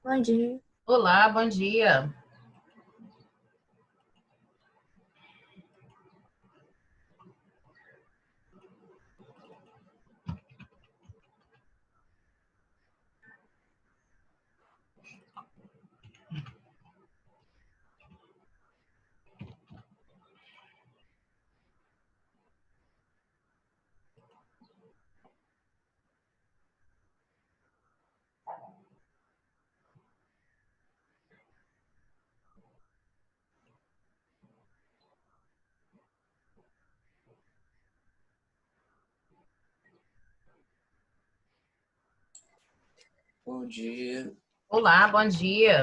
Bom dia. Olá, bom dia. Bom dia. Olá, bom dia.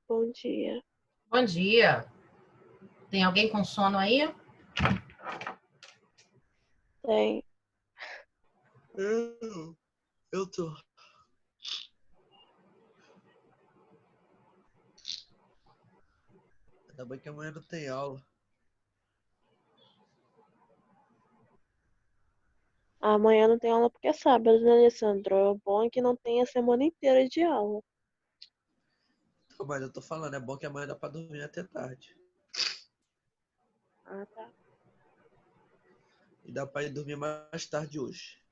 Bom dia. Bom dia. Tem alguém com sono aí? Tem. Eu tô. Ainda bem que amanhã não tem aula. Amanhã não tem aula porque é sábado, né, Alessandro? O bom é que não tem a semana inteira de aula. Mas eu tô falando, é bom que amanhã dá pra dormir até tarde. Ah, tá. E dá pra ir dormir mais tarde hoje.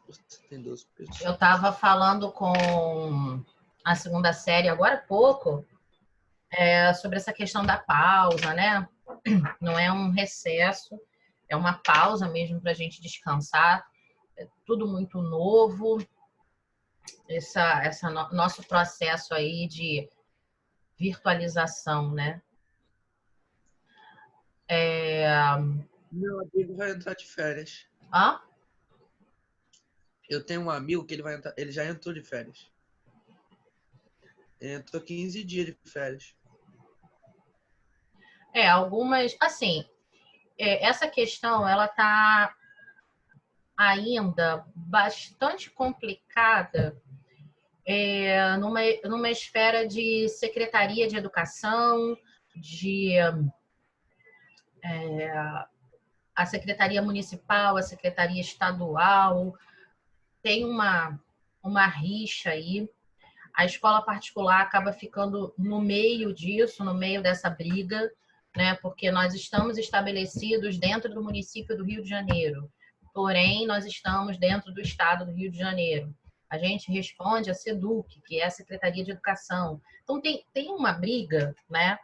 Você tem 12 pessoas. Eu estava falando com a segunda série agora há pouco sobre essa questão da pausa, né? Não é um recesso, é uma pausa mesmo para a gente descansar. É tudo muito novo. Nosso processo aí de virtualização, né? Meu amigo vai entrar de férias. Ah? Eu tenho um amigo que ele já entrou de férias. Ele entrou 15 dias de férias. Algumas, assim, essa questão, ela tá ainda bastante complicada numa esfera de secretaria de educação, de a secretaria municipal, a secretaria estadual, tem uma rixa aí. A escola particular acaba ficando no meio disso, no meio dessa briga, né? Porque nós estamos estabelecidos dentro do município do Rio de Janeiro, porém nós estamos dentro do estado do Rio de Janeiro. A gente responde a SEDUC, que é a Secretaria de Educação. Então tem uma briga, né?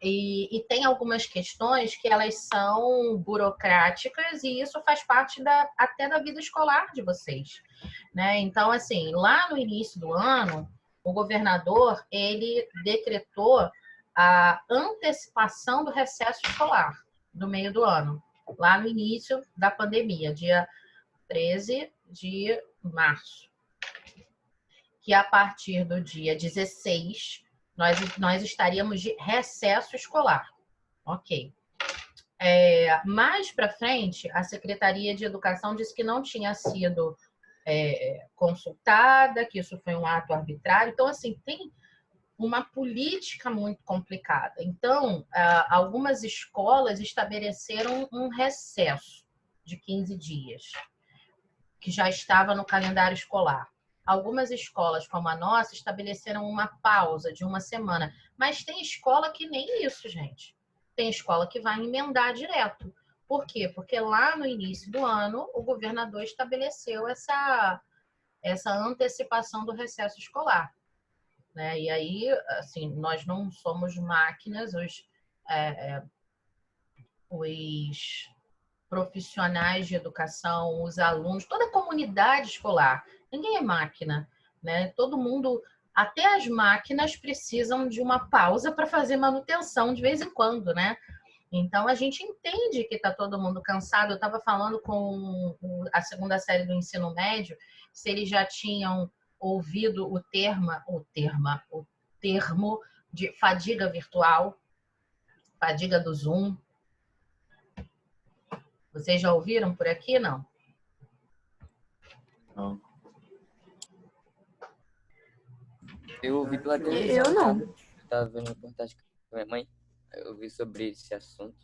E tem algumas questões que elas são burocráticas e isso faz parte até da vida escolar de vocês, né? Então, assim, lá no início do ano, o governador, ele decretou a antecipação do recesso escolar do meio do ano, lá no início da pandemia, dia 13 de março, que a partir do dia 16 nós estaríamos de recesso escolar. Ok. Mais para frente, a Secretaria de Educação disse que não tinha sido consultada, que isso foi um ato arbitrário. Então, assim, tem uma política muito complicada. Então, algumas escolas estabeleceram um recesso de 15 dias, que já estava no calendário escolar. Algumas escolas, como a nossa, estabeleceram uma pausa de uma semana. Mas tem escola que nem isso, gente. Tem escola que vai emendar direto. Por quê? Porque lá no início do ano, o governador estabeleceu essa antecipação do recesso escolar. Né? E aí, assim, nós não somos máquinas, os profissionais de educação, os alunos, toda a comunidade escolar, ninguém é máquina, né? Todo mundo, até as máquinas precisam de uma pausa para fazer manutenção de vez em quando, né? Então a gente entende que está todo mundo cansado. Eu estava falando com a segunda série do ensino médio, se eles já tinham ouvido o termo de fadiga virtual, fadiga do Zoom. Vocês já ouviram por aqui, não? Não. Eu ouvi pela televisão. Eu não. Eu tava vendo reportagem com a minha mãe. Eu vi sobre esse assunto.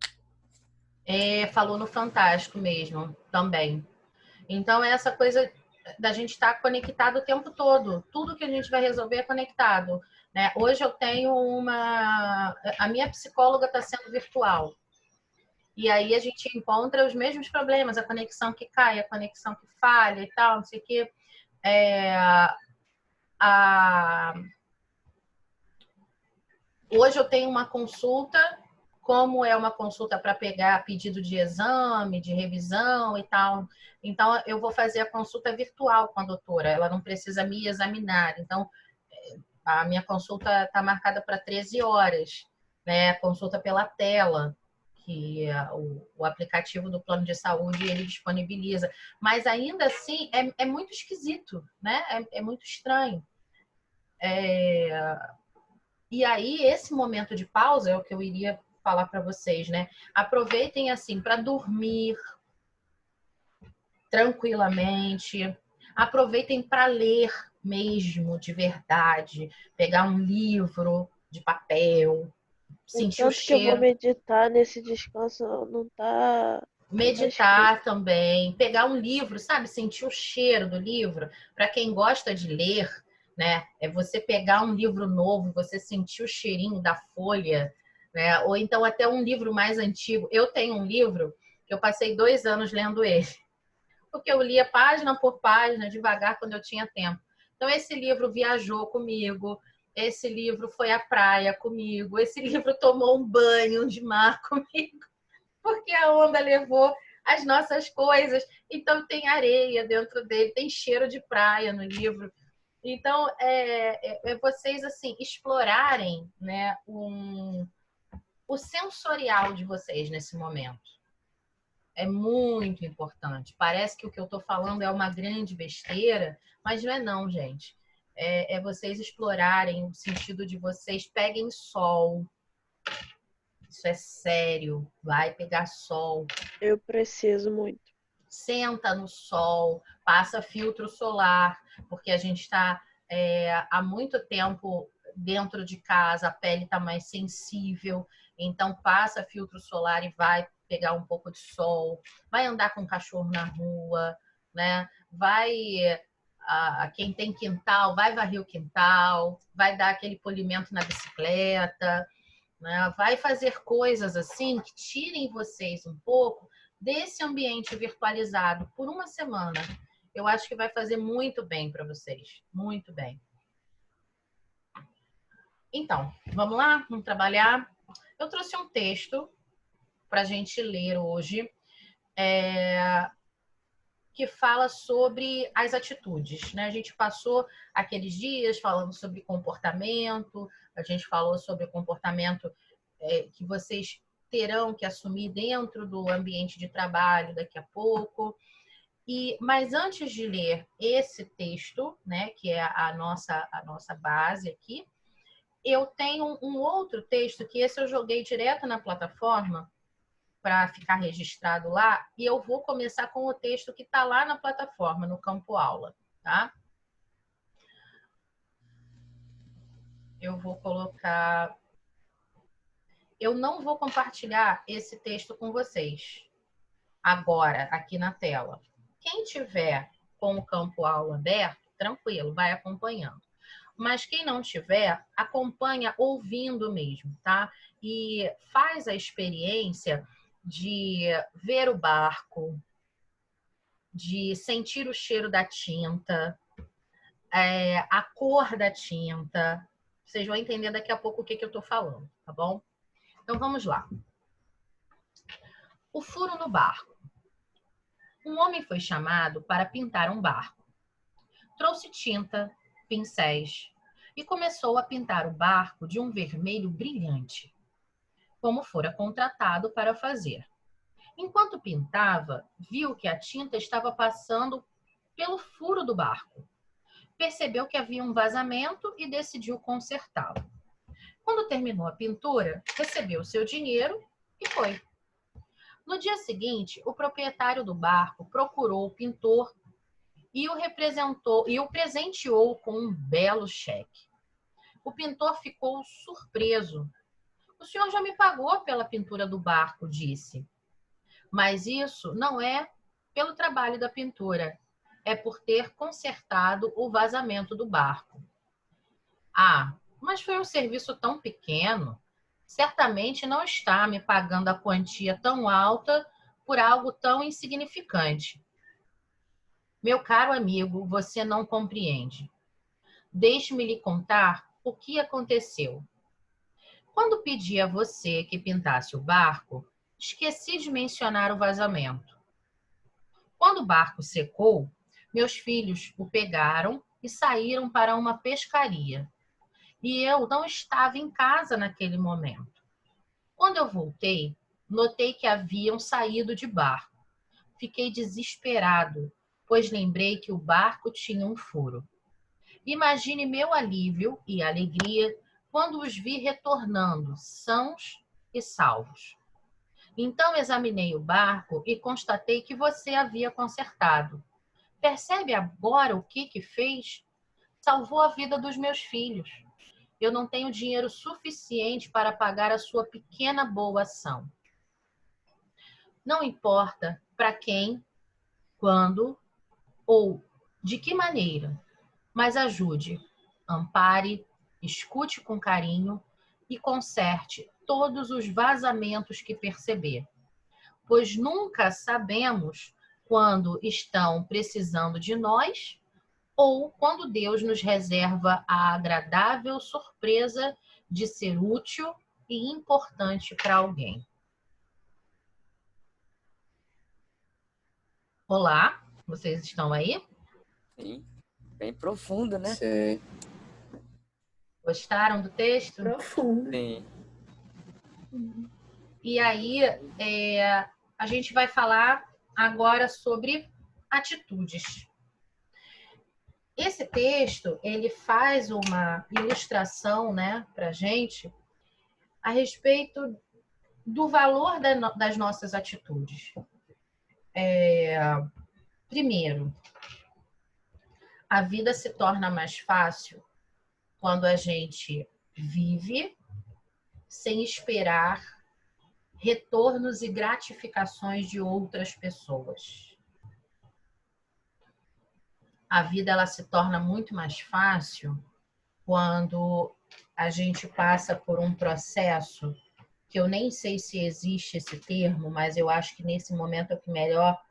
Falou no Fantástico mesmo, também. Então, é essa coisa da gente estar conectado o tempo todo. Tudo que a gente vai resolver é conectado. Né? Hoje eu tenho a minha psicóloga está sendo virtual. E aí a gente encontra os mesmos problemas, a conexão que cai, a conexão que falha e tal, não sei o quê. Hoje eu tenho uma consulta, como é uma consulta para pegar pedido de exame, de revisão e tal. Então, eu vou fazer a consulta virtual com a doutora, ela não precisa me examinar. Então, a minha consulta está marcada para 13 horas, né? Consulta pela tela, que o aplicativo do plano de saúde ele disponibiliza. Mas ainda assim é muito esquisito, né? É muito estranho. E aí, esse momento de pausa é o que eu iria falar para vocês, né? Aproveitem assim para dormir tranquilamente. Aproveitem para ler mesmo, de verdade. Pegar um livro de papel, sentir o Tanto que eu vou cheiro. meditar nesse descanso não tá Meditar também, pegar um livro, sabe? Sentir o cheiro do livro. Para quem gosta de ler, né? É você pegar um livro novo, você sentir o cheirinho da folha, né? Ou então até um livro mais antigo. Eu tenho um livro que eu passei 2 anos lendo ele, porque eu lia página por página, devagar, quando eu tinha tempo. Então, esse livro viajou comigo, esse livro foi à praia comigo, esse livro tomou um banho de mar comigo, porque a onda levou as nossas coisas. Então, tem areia dentro dele, tem cheiro de praia no livro. Então, vocês assim explorarem, né, o sensorial de vocês nesse momento. É muito importante. Parece que o que eu estou falando é uma grande besteira, mas não é não, gente. É vocês explorarem o sentido de vocês. Peguem sol. Isso é sério. Vai pegar sol. Eu preciso muito. Senta no sol, passa filtro solar, porque a gente está há muito tempo dentro de casa, a pele está mais sensível, então passa filtro solar e vai pegar um pouco de sol, vai andar com o cachorro na rua, né? Quem tem quintal, vai varrer o quintal, vai dar aquele polimento na bicicleta, né? Vai fazer coisas assim que tirem vocês um pouco desse ambiente virtualizado por uma semana. Eu acho que vai fazer muito bem para vocês. Muito bem. Então, vamos lá? Vamos trabalhar? Eu trouxe um texto para a gente ler hoje, que fala sobre as atitudes, né? A gente passou aqueles dias falando sobre comportamento, a gente falou sobre o comportamento que vocês terão que assumir dentro do ambiente de trabalho daqui a pouco. Mas antes de ler esse texto, né, que é a nossa base aqui, eu tenho um outro texto que esse eu joguei direto na plataforma, para ficar registrado lá, e eu vou começar com o texto que está lá na plataforma, no campo aula, tá? Eu vou colocar... Eu não vou compartilhar esse texto com vocês agora, aqui na tela. Quem tiver com o campo aula aberto, tranquilo, vai acompanhando. Mas quem não tiver, acompanha ouvindo mesmo, tá? E faz a experiência de ver o barco, de sentir o cheiro da tinta, a cor da tinta. Vocês vão entender daqui a pouco o que eu estou falando, tá bom? Então vamos lá. O furo no barco. Um homem foi chamado para pintar um barco. Trouxe tinta, pincéis e começou a pintar o barco de um vermelho brilhante, como fora contratado para fazer. Enquanto pintava, viu que a tinta estava passando pelo furo do barco. Percebeu que havia um vazamento e decidiu consertá-lo. Quando terminou a pintura, recebeu seu dinheiro e foi. No dia seguinte, o proprietário do barco procurou o pintor e o presenteou com um belo cheque. O pintor ficou surpreso. O senhor já me pagou pela pintura do barco, disse. Mas isso não é pelo trabalho da pintura, é por ter consertado o vazamento do barco. Ah, mas foi um serviço tão pequeno. Certamente não está me pagando a quantia tão alta por algo tão insignificante. Meu caro amigo, você não compreende. Deixe-me lhe contar o que aconteceu. Quando pedi a você que pintasse o barco, esqueci de mencionar o vazamento. Quando o barco secou, meus filhos o pegaram e saíram para uma pescaria. E eu não estava em casa naquele momento. Quando eu voltei, notei que haviam saído de barco. Fiquei desesperado, pois lembrei que o barco tinha um furo. Imagine meu alívio e alegria quando os vi retornando, sãos e salvos. Então examinei o barco e constatei que você havia consertado. Percebe agora o que fez? Salvou a vida dos meus filhos. Eu não tenho dinheiro suficiente para pagar a sua pequena boa ação. Não importa para quem, quando ou de que maneira, mas ajude, ampare, escute com carinho e conserte todos os vazamentos que perceber, pois nunca sabemos quando estão precisando de nós ou quando Deus nos reserva a agradável surpresa de ser útil e importante para alguém. Olá, vocês estão aí? Sim. Bem profundo, né? Sei. Gostaram do texto? Profundo. Sim. E aí, a gente vai falar agora sobre atitudes. Esse texto, ele faz uma ilustração, né, para a gente a respeito do valor das nossas atitudes. Primeiro, a vida se torna mais fácil quando a gente vive sem esperar retornos e gratificações de outras pessoas. A vida ela se torna muito mais fácil quando a gente passa por um processo que eu nem sei se existe esse termo, mas eu acho que nesse momento é o que melhor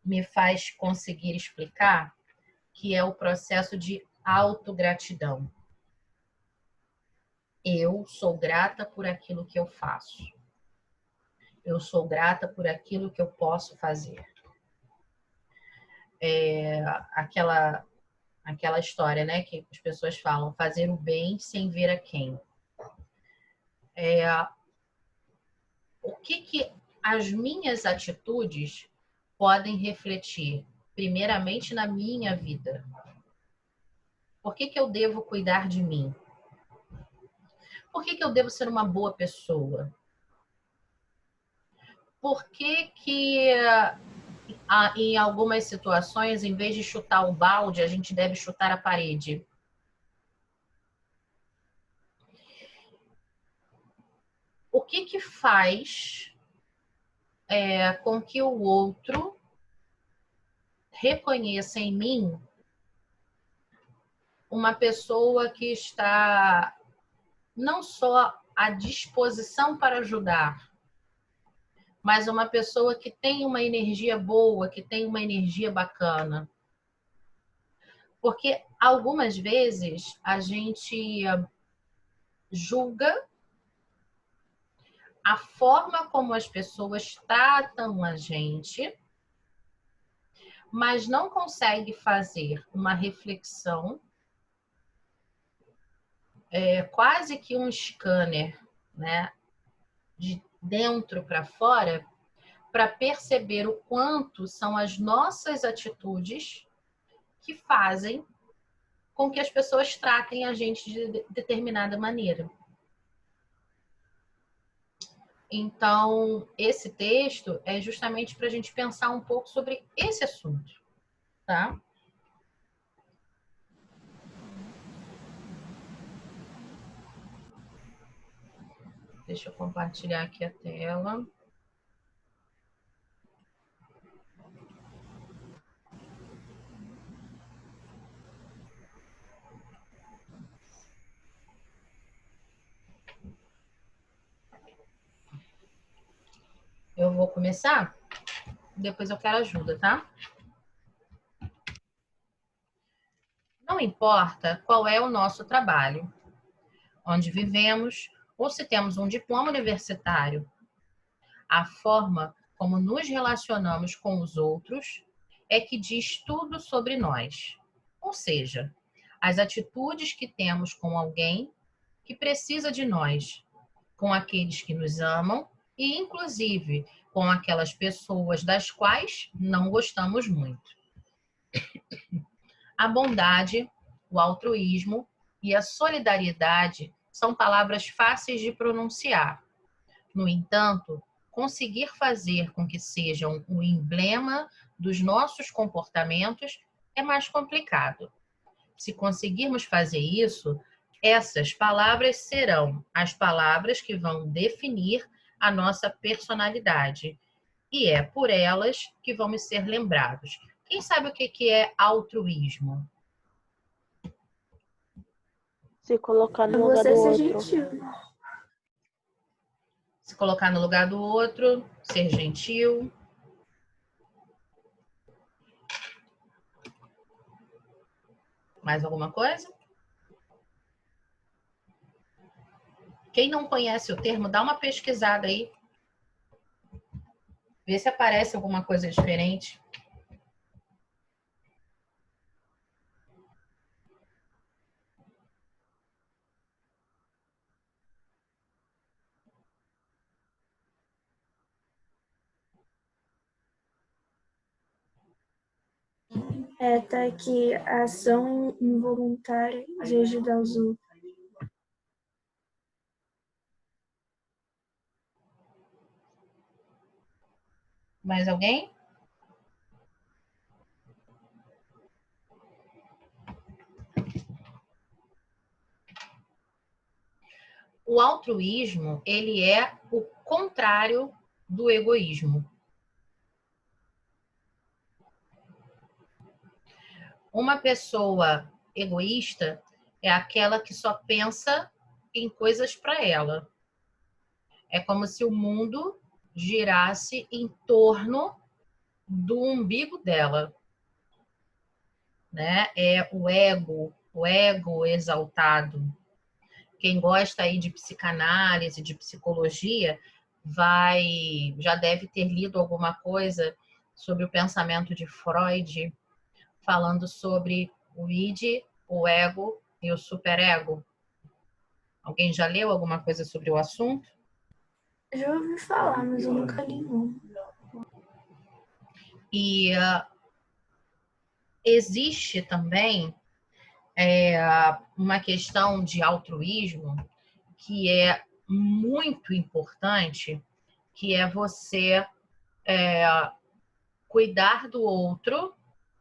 me faz conseguir explicar, que é o processo de autogratidão. Eu sou grata por aquilo que eu faço. Eu sou grata por aquilo que eu posso fazer. Aquela história, né, que as pessoas falam, fazer o bem sem ver a quem. O que as minhas atitudes podem refletir, primeiramente, na minha vida? Por que eu devo cuidar de mim? Por que eu devo ser uma boa pessoa? por que em algumas situações, em vez de chutar o balde, a gente deve chutar a parede? O que faz com que o outro reconheça em mim uma pessoa que está não só à disposição para ajudar, mas uma pessoa que tem uma energia boa, que tem uma energia bacana? Porque algumas vezes a gente julga a forma como as pessoas tratam a gente, mas não consegue fazer uma reflexão, quase que um scanner, né, de dentro para fora, para perceber o quanto são as nossas atitudes que fazem com que as pessoas tratem a gente de determinada maneira. Então, esse texto é justamente para a gente pensar um pouco sobre esse assunto, tá? Deixa eu compartilhar aqui a tela. Eu vou começar, depois eu quero ajuda, tá? Não importa qual é o nosso trabalho, onde vivemos ou se temos um diploma universitário, a forma como nos relacionamos com os outros é que diz tudo sobre nós. Ou seja, as atitudes que temos com alguém que precisa de nós, com aqueles que nos amam e, inclusive, com aquelas pessoas das quais não gostamos muito. A bondade, o altruísmo e a solidariedade são palavras fáceis de pronunciar. No entanto, conseguir fazer com que sejam o emblema dos nossos comportamentos é mais complicado. Se conseguirmos fazer isso, essas palavras serão as palavras que vão definir a nossa personalidade. E é por elas que vamos ser lembrados. Quem sabe o que é altruísmo? Se colocar no lugar do Você ser outro. gentil. Se colocar no lugar do outro, ser gentil. Mais alguma coisa? Quem não conhece o termo, dá uma pesquisada aí. Vê se aparece alguma coisa diferente. Tá aqui, ação involuntária de ajudar os outros. Mais alguém? O altruísmo, ele é o contrário do egoísmo. Uma pessoa egoísta é aquela que só pensa em coisas para ela. É como se o mundo girasse em torno do umbigo dela, né? É o ego exaltado. Quem gosta aí de psicanálise, de psicologia, já deve ter lido alguma coisa sobre o pensamento de Freud, falando sobre o id, o ego e o superego. Alguém já leu alguma coisa sobre o assunto? Já ouvi falar, mas eu nunca li não. E existe também uma questão de altruísmo que é muito importante, que é você cuidar do outro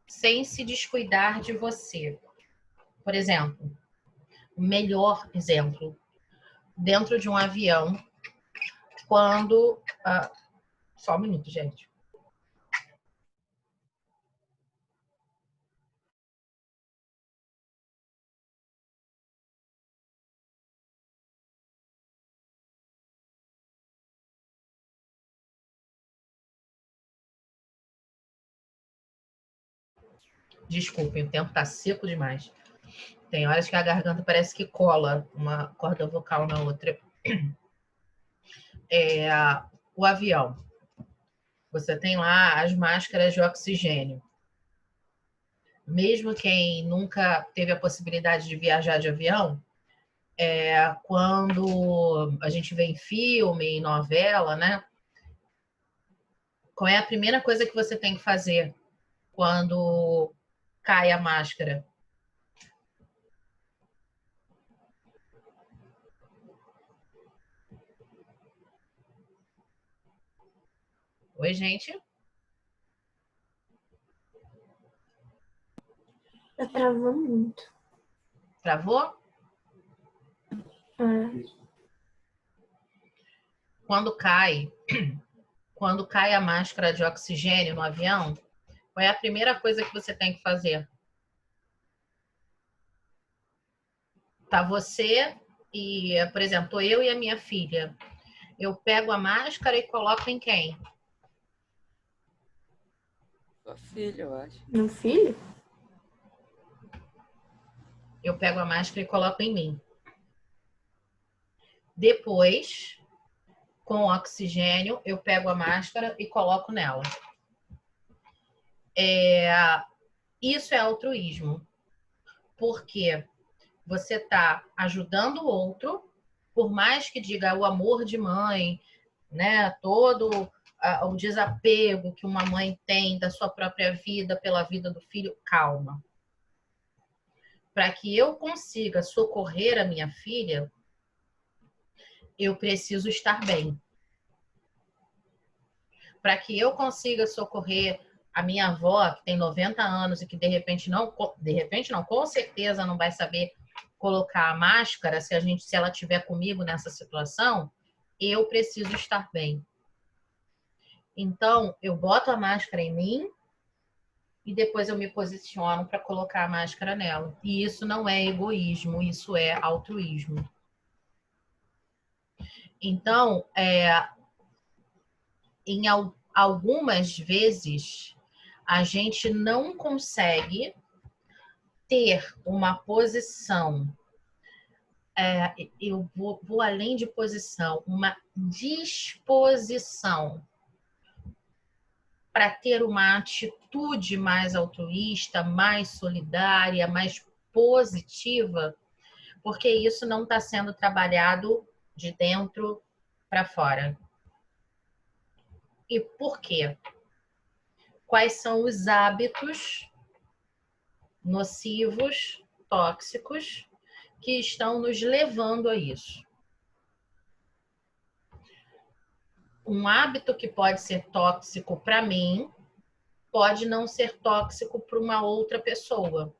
sem se descuidar de você. Por exemplo, o melhor exemplo, dentro de um avião, quando... só um minuto, gente. Desculpem, o tempo tá seco demais. Tem horas que a garganta parece que cola uma corda vocal na outra. O avião. Você tem lá as máscaras de oxigênio. Mesmo quem nunca teve a possibilidade de viajar de avião, quando a gente vê em filme, em novela, né? Qual é a primeira coisa que você tem que fazer quando cai a máscara? Oi, gente? Tá travando muito. Travou? Quando cai a máscara de oxigênio no avião, qual é a primeira coisa que você tem que fazer? Tá você e, por exemplo, eu e a minha filha. Eu pego a máscara e coloco em quem? Sua filha, eu acho. No filho? Eu pego a máscara e coloco em mim. Depois, com oxigênio, eu pego a máscara e coloco nela. Isso é altruísmo. Porque você está ajudando o outro, por mais que diga o amor de mãe, né? Todo o desapego que uma mãe tem da sua própria vida pela vida do filho. Calma. Para que eu consiga socorrer a minha filha, eu preciso estar bem. Para que eu consiga socorrer a minha avó, que tem 90 anos e que de repente não, com certeza não vai saber colocar a máscara se ela estiver comigo nessa situação, eu preciso estar bem. Então, eu boto a máscara em mim e depois eu me posiciono para colocar a máscara nela. E isso não é egoísmo, isso é altruísmo. Então, em algumas vezes, a gente não consegue ter uma posição, eu vou além de posição, uma disposição para ter uma atitude mais altruísta, mais solidária, mais positiva, porque isso não está sendo trabalhado de dentro para fora. E por quê? Quais são os hábitos nocivos, tóxicos, que estão nos levando a isso? Um hábito que pode ser tóxico para mim, pode não ser tóxico para uma outra pessoa.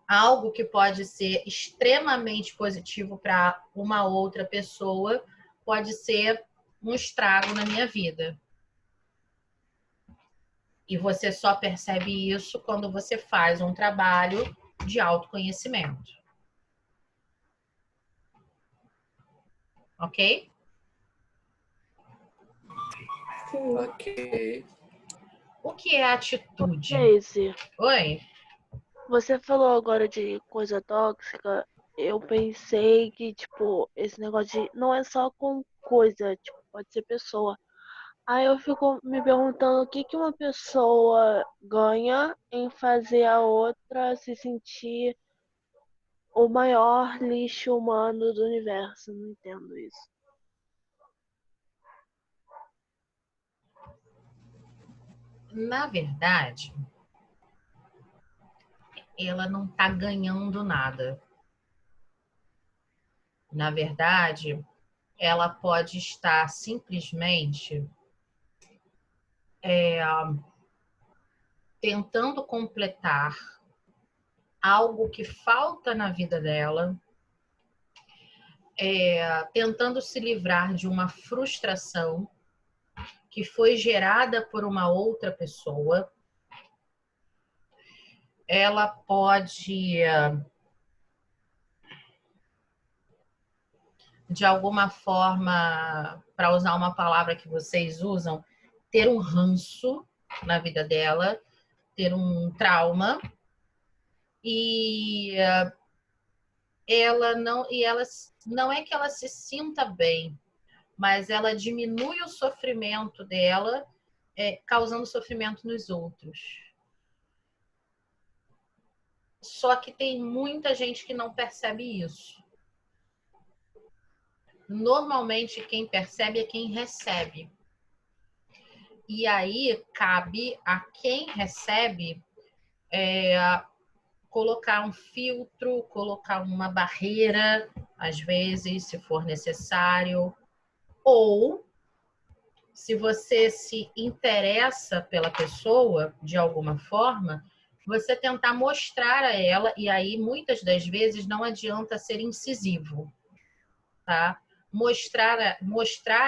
Algo que pode ser extremamente positivo para uma outra pessoa, pode ser um estrago na minha vida. E você só percebe isso quando você faz um trabalho de autoconhecimento. Ok? Sim. Ok. O que é atitude? Daisy, Oi? você falou agora de coisa tóxica. Eu pensei que, tipo, esse negócio de não é só com coisa, tipo, pode ser pessoa. Aí eu fico me perguntando o que que uma pessoa ganha em fazer a outra se sentir o maior lixo humano do universo. Não entendo isso. Na verdade, ela não está ganhando nada. Na verdade, ela pode estar simplesmente tentando completar algo que falta na vida dela, tentando se livrar de uma frustração que foi gerada por uma outra pessoa. Ela pode, de alguma forma, para usar uma palavra que vocês usam, ter um ranço na vida dela, ter um trauma, e ela não é que ela se sinta bem, mas ela diminui o sofrimento dela, causando sofrimento nos outros. Só que tem muita gente que não percebe isso. Normalmente, quem percebe é quem recebe. E aí, cabe a quem recebe colocar um filtro, colocar uma barreira, às vezes, se for necessário. Ou, se você se interessa pela pessoa, de alguma forma, você tentar mostrar a ela, e aí, muitas das vezes, não adianta ser incisivo, tá? Mostrar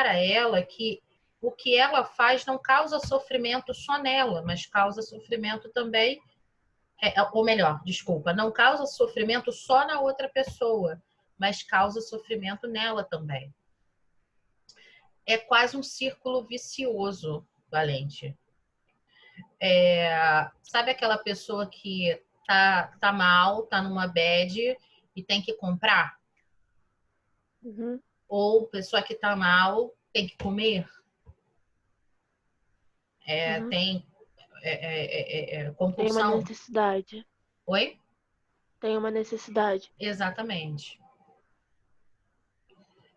a ela que o que ela faz não causa sofrimento só nela, mas causa sofrimento também, ou melhor, desculpa, não causa sofrimento só na outra pessoa, mas causa sofrimento nela também. É quase um círculo vicioso, Valente. Sabe aquela pessoa que tá mal, tá numa bad e tem que comprar? Uhum. Ou pessoa que tá mal tem que comer? Uhum. Tem Tem uma compulsão. necessidade. Oi? Tem uma necessidade. Exatamente.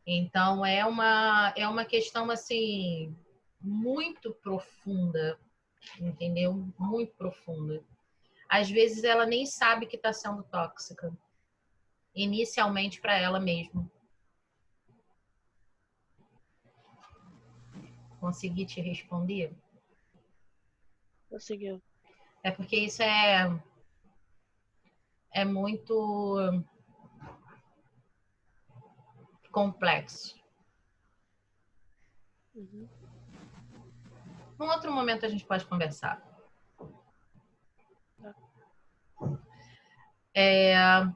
Então, é uma questão, assim, muito profunda, entendeu? Muito profunda. Às vezes, ela nem sabe que está sendo tóxica. Inicialmente, para ela mesma. Consegui te responder? Conseguiu. É porque isso é muito complexo. Uhum. Num outro momento a gente pode conversar.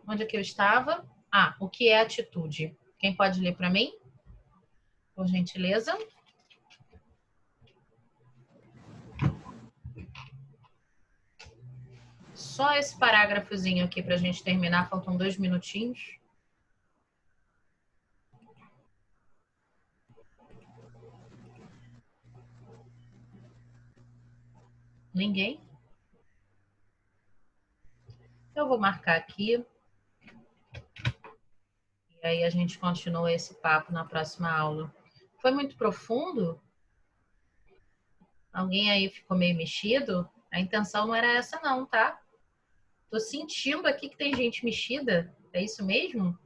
Onde é que eu estava? O que é atitude? Quem pode ler para mim? Por gentileza. Só esse parágrafozinho aqui para a gente terminar. Faltam 2 minutinhos. Ninguém? Eu vou marcar aqui. E aí a gente continua esse papo na próxima aula. Foi muito profundo? Alguém aí ficou meio mexido? A intenção não era essa não, tá? Tô sentindo aqui que tem gente mexida. É isso mesmo?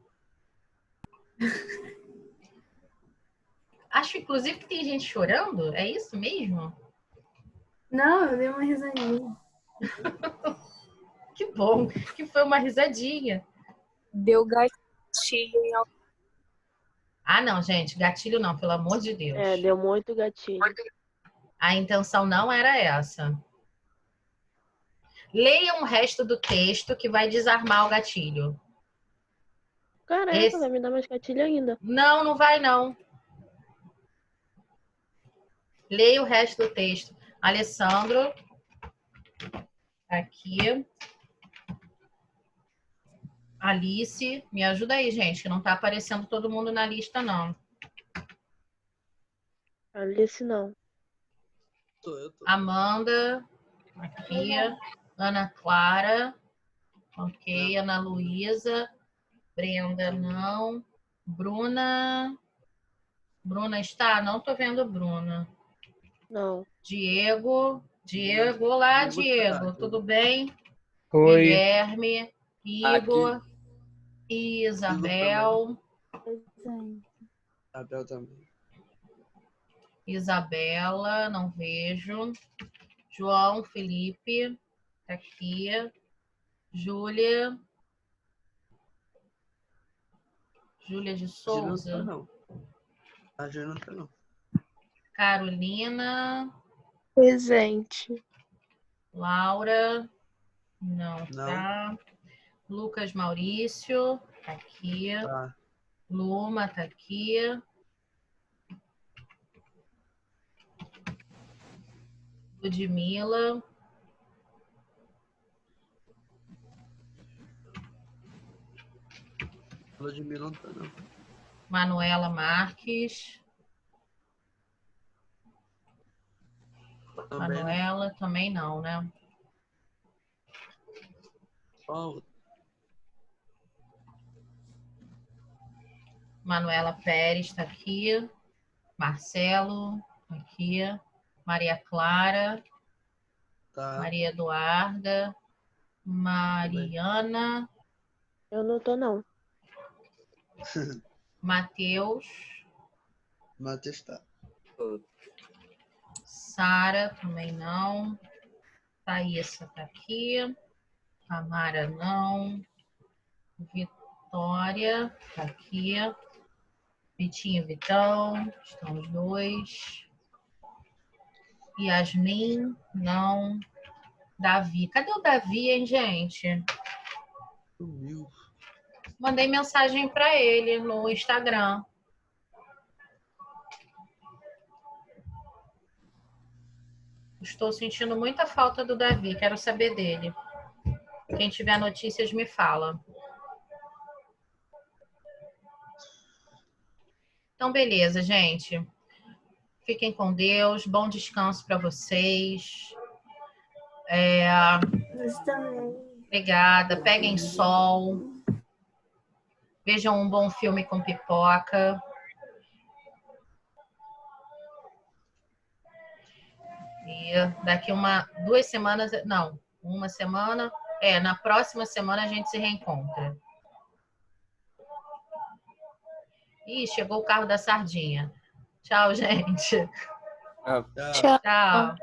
Acho, inclusive, que tem gente chorando. É isso mesmo? Não, eu dei uma risadinha. Que bom, que foi uma risadinha. Deu gatilho em algum. Não, gente, gatilho não, pelo amor de Deus. Deu muito gatilho. A intenção não era essa. Leiam o resto do texto que vai desarmar o gatilho. Caraca, vai me dar mais gatilho ainda. Não, não vai não. Leia o resto do texto. Alessandro, aqui. Alice, me ajuda aí, gente, que não tá aparecendo todo mundo na lista, não. Alice não. Eu tô. Amanda, aqui. Ana Clara, ok. Ana Luísa. Brenda, não. Bruna está? Não tô vendo Bruna. Não. Diego, olá, Diego, tudo bem? Oi. Guilherme, Igor, Isabel. Presente. Isabel também. Isabela, não vejo. João Felipe, tá aqui. Júlia. Júlia de A Júlia não tá, Souza. não. A Júlia não tá, não. Carolina. Presente. Laura. Não Não. tá. Lucas Maurício, tá aqui. Tá. Luma, tá aqui. Ludmila. Ludmilla não tá, não. Manuela Marques. Também não. Manuela também não, né? Ó, Manuela Pérez tá aqui. Marcelo, tá aqui. Maria Clara. tá. Maria Eduarda. Mariana. Eu não tô, não. Matheus. Matheus tá. Sara também não. Thaísa tá aqui. Amara não. Vitória tá aqui. Vitinho e Vitão, estão os dois. Yasmin, não. Davi, cadê o Davi, hein, gente? Sumiu. Mandei mensagem para ele no Instagram. Estou sentindo muita falta do Davi, quero saber dele. Quem tiver notícias me fala. Então, beleza, gente. Fiquem com Deus, bom descanso para vocês. Você também. Obrigada, peguem sol. Vejam um bom filme com pipoca. E daqui duas semanas, não, uma semana, na próxima semana a gente se reencontra. Ih, chegou o carro da sardinha. Tchau, gente. Ah, Tchau. Tchau.